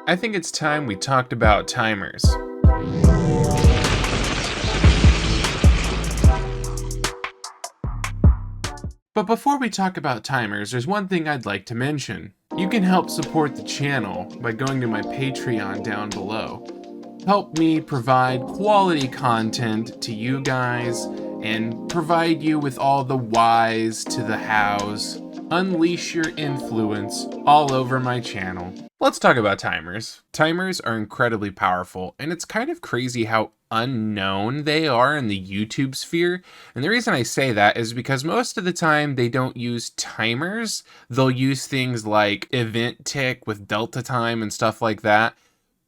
I think it's time we talked about timers. But before we talk about timers, there's one thing I'd like to mention. You can help support the channel by going to my Patreon down below. Help me provide quality content to you guys and provide you with all the whys to the hows. Unleash your influence all over my channel. Let's talk about timers. Timers are incredibly powerful, and it's kind of crazy how unknown they are in the YouTube sphere. And the reason I say that is because most of the time they don't use timers. They'll use things like event tick with delta time and stuff like that.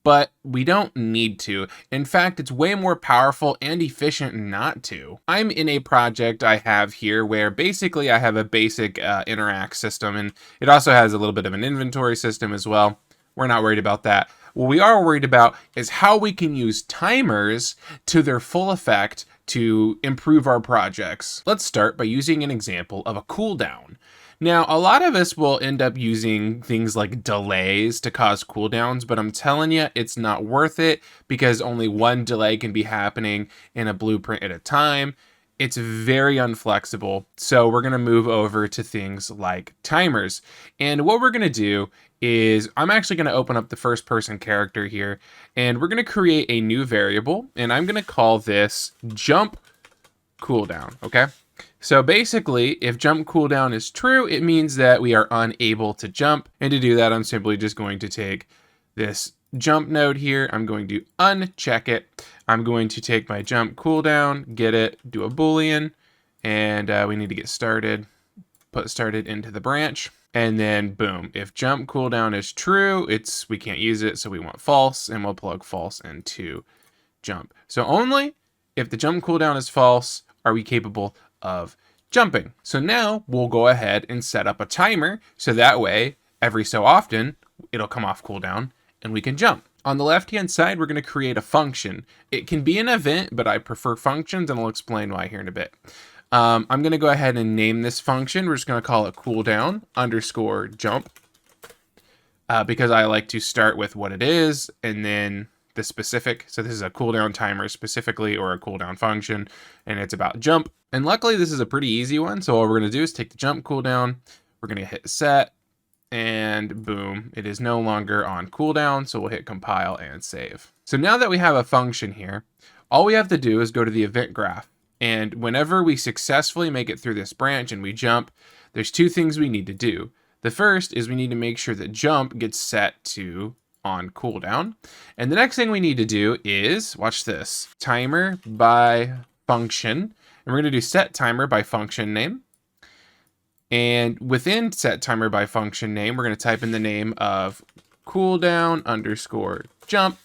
But we don't need to. In fact, it's way more powerful and efficient not to. I'm in a project I have here where basically I have a basic interact system, and it also has a little bit of an inventory system as well. We're not worried about that. What we are worried about is how we can use timers to their full effect to improve our projects. Let's start by using an example of a cooldown. Now, a lot of us will end up using things like delays to cause cooldowns, but I'm telling you, it's not worth it because only one delay can be happening in a blueprint at a time. It's very unflexible, so we're going to move over to things like timers. And what we're going to do is I'm actually going to open up the first person character here, and we're going to create a new variable, and I'm going to call this jump cooldown, okay? So basically, if jump cooldown is true, it means that we are unable to jump. And to do that, I'm simply just going to take this jump node here. I'm going to uncheck it. I'm going to take my jump cooldown, get it, do a Boolean, and we need to get started. Put started into the branch. And then boom, if jump cooldown is true, we can't use it, so we want false, and we'll plug false into jump. So only if the jump cooldown is false are we capable of jumping. So now we'll go ahead and set up a timer so that way every so often it'll come off cooldown and we can jump. On the left hand side, we're going to create a function. It can be an event, but I prefer functions, and I'll explain why here in a bit. I'm going to go ahead and name this function. We're just going to call it cooldown underscore jump because I like to start with what it is and then the specific. So this is a cooldown timer specifically, or a cooldown function, and it's about jump. And luckily this is a pretty easy one. So all we're going to do is take the jump cooldown. We're going to hit set, and boom, it is no longer on cooldown. So we'll hit compile and save. So now that we have a function here, all we have to do is go to the event graph. And whenever we successfully make it through this branch and we jump, there's two things we need to do. The first is we need to make sure that jump gets set to on cooldown. And the next thing we need to do is, watch this, timer by function. And we're going to do set timer by function name. And within set timer by function name, we're going to type in the name of cooldown underscore jump.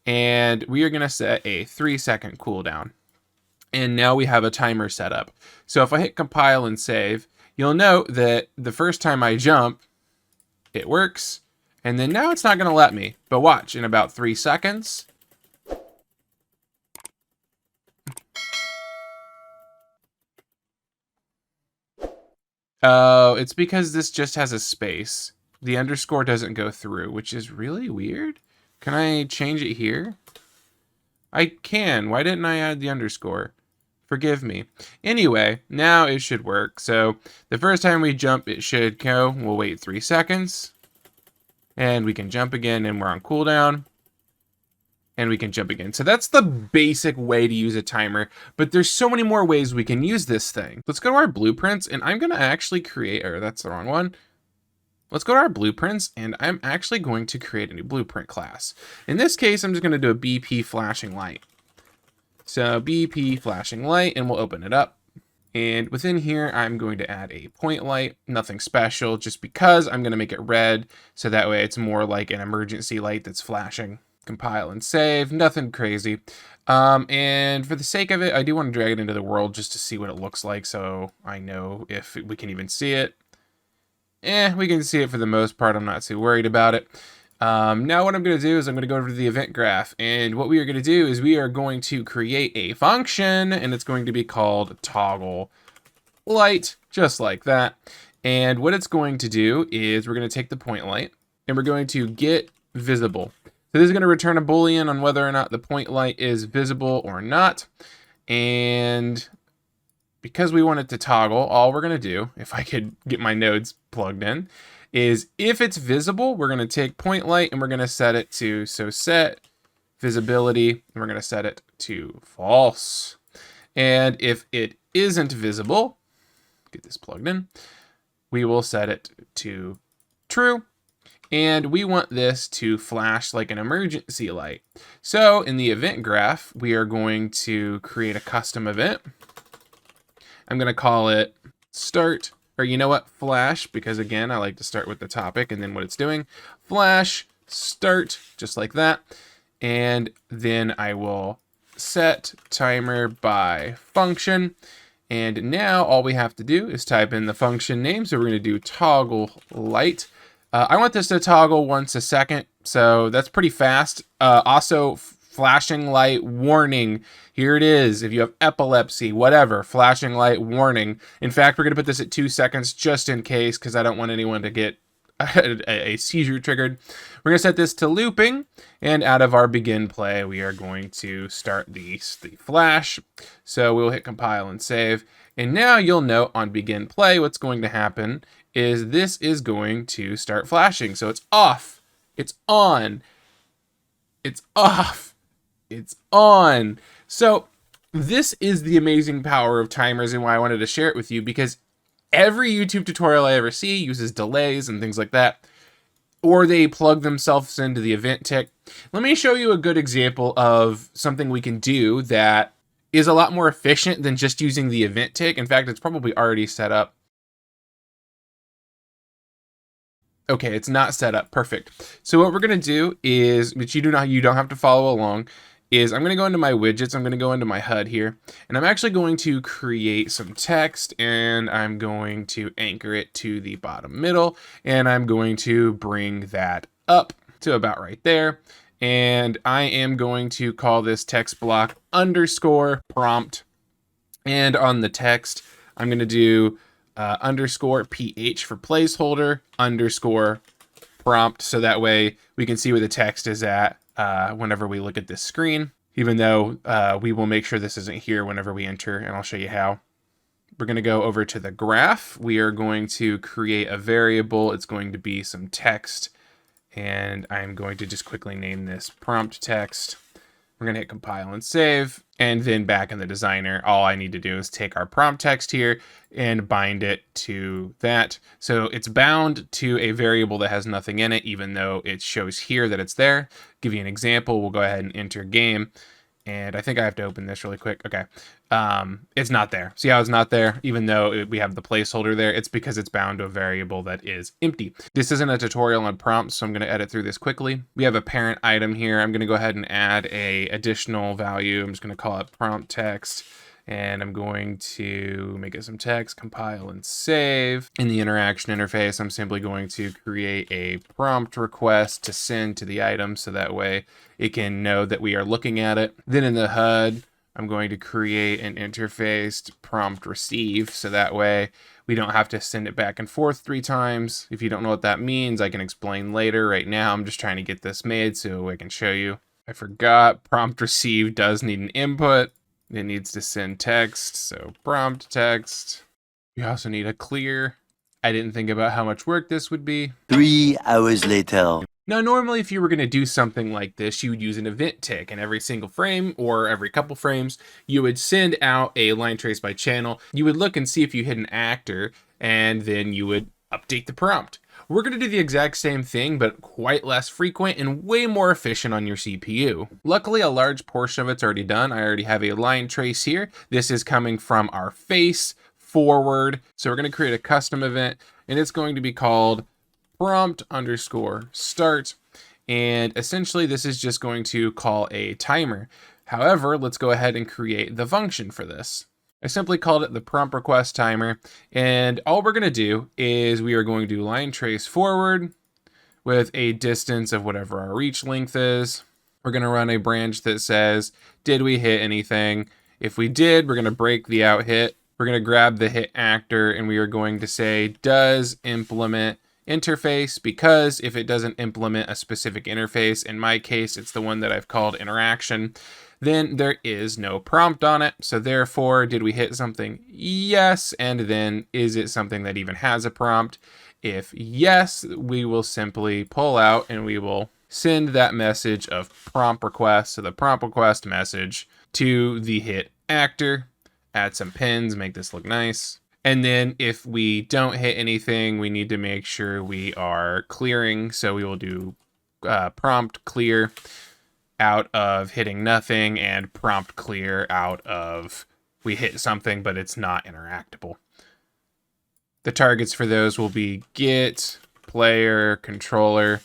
And we are going to set a 3-second cooldown. And now we have a timer set up. So if I hit compile and save, you'll note that the first time I jump, it works. And then now it's not going to let me. But watch, in about 3 seconds. Oh, it's because this just has a space. The underscore doesn't go through, which is really weird. Can I change it here? I can. Why didn't I add the underscore? Forgive me. Anyway, now it should work. So the first time we jump, it should go. We'll wait 3 seconds. And we can jump again, and we're on cooldown. And we can jump again. So that's the basic way to use a timer. But there's so many more ways we can use this thing. Let's go to our blueprints, and I'm going to actually create, or that's the wrong one. Let's go to our blueprints, and I'm actually going to create a new blueprint class. In this case, I'm just going to do a BP flashing light. So BP flashing light, and we'll open it up. And within here, I'm going to add a point light, nothing special, just because I'm going to make it red. So that way it's more like an emergency light that's flashing. Compile and save, nothing crazy. And for the sake of it, I do want to drag it into the world just to see what it looks like. So I know if we can even see it. We can see it for the most part. I'm not too worried about it. Now what I'm going to do is I'm going to go over to the event graph, and what we are going to do is we are going to create a function, and it's going to be called toggle light, just like that. And what it's going to do is we're going to take the point light, and we're going to get visible. So this is going to return a Boolean on whether or not the point light is visible or not. And because we want it to toggle, all we're going to do, if I could get my nodes plugged in, is if it's visible, we're going to take point light and we're going to set it to, so set visibility, and we're going to set it to false. And if it isn't visible, get this plugged in, we will set it to true. And we want this to flash like an emergency light. So in the event graph, we are going to create a custom event. I'm going to call it start, or you know what, flash, because again, I like to start with the topic and then what it's doing. Flash start, just like that. And then I will set timer by function. And now all we have to do is type in the function name. So we're going to do toggle light. I want this to toggle once a second, so that's pretty fast. Also, flashing light warning. Here it is. If you have epilepsy, whatever, flashing light warning. In fact, we're going to put this at 2 seconds just in case, because I don't want anyone to get a seizure triggered. We're going to set this to looping, and out of our begin play, we are going to start the flash. So we'll hit compile and save. And now you'll note on begin play, what's going to happen is this is going to start flashing. So it's off, it's on, it's off, it's on. So this is the amazing power of timers and why I wanted to share it with you, because every YouTube tutorial I ever see uses delays and things like that, or they plug themselves into the event tick. Let me show you a good example of something we can do that is a lot more efficient than just using the event tick. In fact, it's probably already set up. Okay, it's not set up. Perfect. So what we're going to do is, but you don't have to follow along, is I'm going to go into my widgets. I'm going to go into my HUD here, and I'm actually going to create some text, and I'm going to anchor it to the bottom middle, and I'm going to bring that up to about right there. And I am going to call this text block underscore prompt. And on the text, I'm going to do underscore PH for placeholder, underscore prompt. So that way we can see where the text is at whenever we look at this screen, even though we will make sure this isn't here whenever we enter, and I'll show you how. We're going to go over to the graph. We are going to create a variable. It's going to be some text, and I'm going to just quickly name this prompt text. We're going to hit compile and save. And then back in the designer, all I need to do is take our prompt text here and bind it to that. So it's bound to a variable that has nothing in it, even though it shows here that it's there. Give you an example. We'll go ahead and enter game. And I think I have to open this really quick. Okay. It's not there. See how it's not there? Even though we have the placeholder there, it's because it's bound to a variable that is empty. This isn't a tutorial on prompts, so I'm going to edit through this quickly. We have a parent item here. I'm going to go ahead and add a additional value. I'm just going to call it prompt text. And I'm going to make it some text, compile and save. In the interaction interface, I'm simply going to create a prompt request to send to the item, so that way it can know that we are looking at it. Then in the HUD, I'm going to create an interface prompt receive, so that way we don't have to send it back and forth 3 times. If you don't know what that means, I can explain later. Right now, I'm just trying to get this made so I can show you. I forgot prompt receive does need an input. It needs to send text, so prompt text. We also need a clear. I didn't think about how much work this would be. 3 hours later. Now, normally if you were going to do something like this, you would use an event tick, and every single frame or every couple frames, you would send out a line trace by channel. You would look and see if you hit an actor, and then you would update the prompt. We're going to do the exact same thing, but quite less frequent and way more efficient on your CPU. Luckily, a large portion of it's already done. I already have a line trace here. This is coming from our face forward. So we're going to create a custom event, and it's going to be called prompt underscore start. And essentially, this is just going to call a timer. However, let's go ahead and create the function for this. I simply called it the prompt request timer, and all we're going to do is we are going to line trace forward with a distance of whatever our reach length is. We're going to run a branch that says, did we hit anything? If we did, we're going to break the out hit. We're going to grab the hit actor, and we are going to say, does implement interface, because if it doesn't implement a specific interface, in my case, it's the one that I've called interaction, then there is no prompt on it. So therefore, did we hit something? Yes. And then is it something that even has a prompt? If yes, we will simply pull out and we will send that message of prompt request. So the prompt request message to the hit actor, add some pins, make this look nice. And then if we don't hit anything, we need to make sure we are clearing. So we will do prompt clear out of hitting nothing and prompt clear out of we hit something, but it's not interactable. The targets for those will be get player controller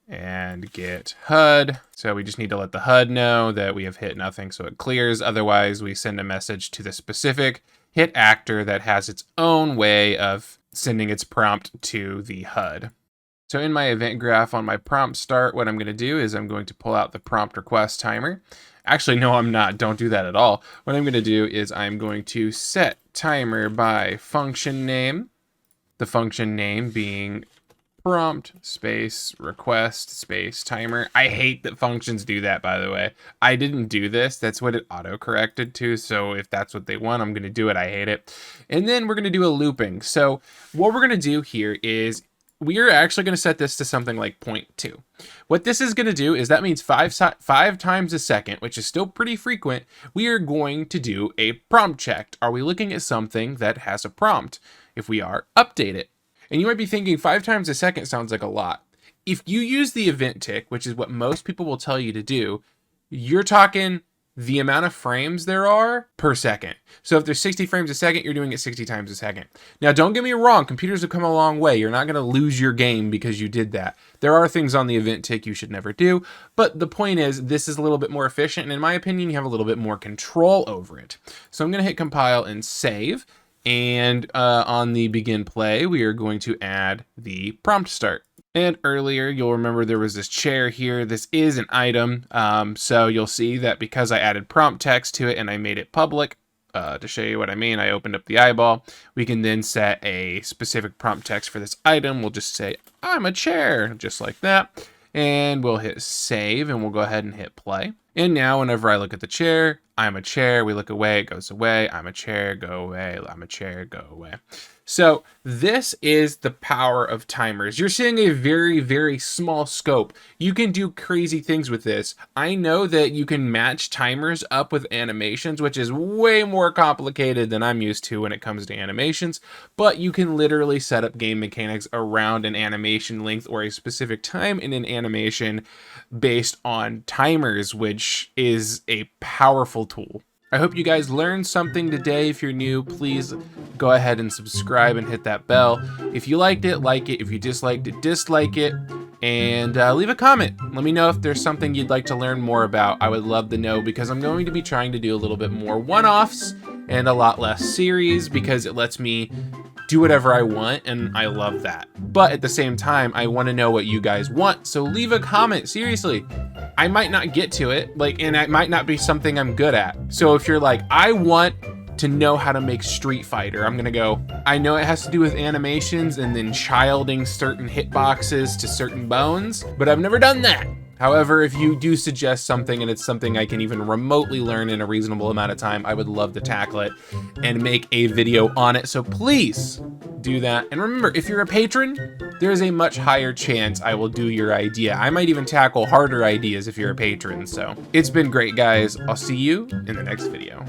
and get HUD. So we just need to let the HUD know that we have hit nothing, so it clears. Otherwise, we send a message to the specific hit actor that has its own way of sending its prompt to the HUD. So in my event graph on my prompt start, what I'm going to do is I'm going to pull out the prompt request timer. Actually, no, I'm not. Don't do that at all. What I'm going to do is I'm going to set timer by function name. The function name being prompt space request space timer. I hate that functions do that, by the way. I didn't do this. That's what it auto corrected to. So if that's what they want, I'm going to do it. I hate it. And then we're going to do a looping. So what we're going to do here is we are actually going to set this to something like 0.2. What this is going to do is that means five times a second, which is still pretty frequent. We are going to do a prompt check. Are we looking at something that has a prompt? If we are, update it. And you might be thinking 5 times a second sounds like a lot. If you use the event tick, which is what most people will tell you to do, you're talking the amount of frames there are per second. So if there's 60 frames a second, you're doing it 60 times a second. Now, don't get me wrong, computers have come a long way. You're not going to lose your game because you did that. There are things on the event tick you should never do, but the point is this is a little bit more efficient, and in my opinion, you have a little bit more control over it. So I'm going to hit compile and save. And on the begin play, we are going to add the prompt start. And earlier, you'll remember there was this chair here. This is an item. So you'll see that because I added prompt text to it and I made it public, to show you what I mean, I opened up the eyeball. We can then set a specific prompt text for this item. We'll just say, I'm a chair, just like that. And we'll hit save and we'll go ahead and hit play. And now whenever I look at the chair, I'm a chair, we look away, it goes away, I'm a chair, go away, I'm a chair, go away. So this is the power of timers. You're seeing a very, very small scope. You can do crazy things with this. I know that you can match timers up with animations, which is way more complicated than I'm used to when it comes to animations, but you can literally set up game mechanics around an animation length or a specific time in an animation based on timers, which is a powerful tool. I hope you guys learned something today. If you're new, please go ahead and subscribe and hit that bell. If you liked it, like it. If you disliked it, dislike it. And leave a comment. Let me know if there's something you'd like to learn more about. I would love to know because I'm going to be trying to do a little bit more one-offs and a lot less series because it lets me do whatever I want, and I love that. But at the same time, I want to know what you guys want, so leave a comment, seriously. I might not get to it, and it might not be something I'm good at. So if you're like, I want to know how to make Street Fighter, I'm gonna go, I know it has to do with animations and then childing certain hitboxes to certain bones, but I've never done that. However, if you do suggest something and it's something I can even remotely learn in a reasonable amount of time, I would love to tackle it and make a video on it. So please do that. And remember, if you're a patron, there's a much higher chance I will do your idea. I might even tackle harder ideas if you're a patron. So it's been great, guys. I'll see you in the next video.